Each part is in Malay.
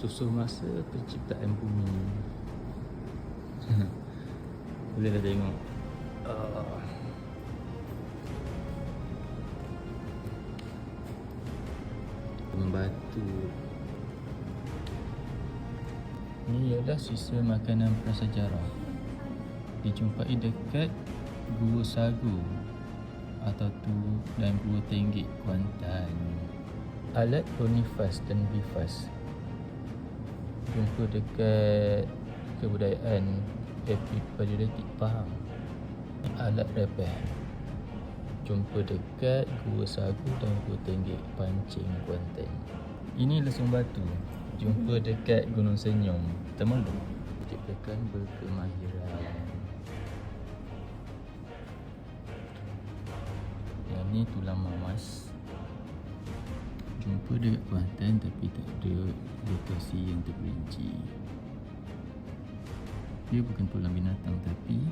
susuh masa penciptaan bumi. Bolehlah tengok. Membatu. Ini ialah sisa makanan prasejarah. Dijumpai dekat Gua Sagu atau tu dan Gua Tenggek, Kuantan. Alat Bonifas dan Bifas jumpa dekat kebudayaan Epipaleolitik Pahang. Alat repair jumpa dekat Gua Sagu dan Gua Tenggek, Pancing, Kuantan. Ini lesung batu jumpa dekat Gunung Senyum, Temerloh. Ciptakan berkemahiran. Yang ni tulang mamas jumpa dekat Kuantan tapi tak ada lokasi yang terperinci. Dia bukan tulang binatang tapi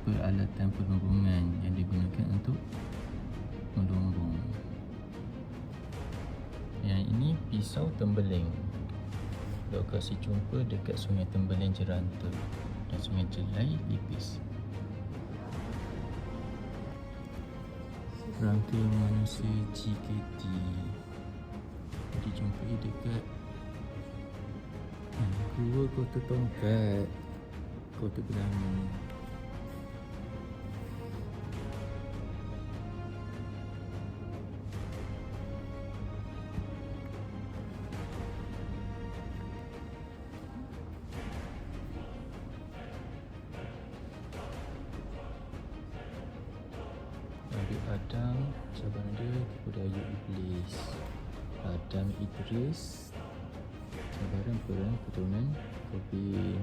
peralatan perhubungan yang digunakan untuk melumbung. Yang ini pisau tembeling. Lokasi jumpa dekat Sungai Tembeling Jerantul dan Sungai Jelai Lipis. Rangka manusia GKT dijumpai dekat Gua Kota Tongkat, Kota Gelangan. Nabi Adam, cabaran dia budaya iblis. Adam Idris, cabaran perang keturunan Qabil.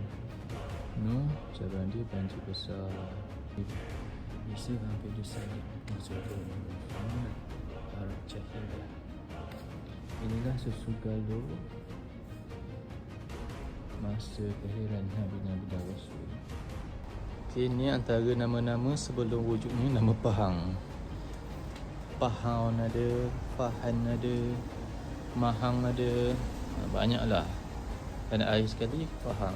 Nuh, cabaran dia banjir besar. Isa hampir disalib Rasulullah Muhammad Arab Cahaya. Inilah susu galuh masa kelahiran Nabi dan Rasul. Ini antara nama-nama sebelum wujudnya nama Pahang. Pahaun ada, Pahan ada, Mahang ada, banyaklah. Dan akhir sekali Pahang.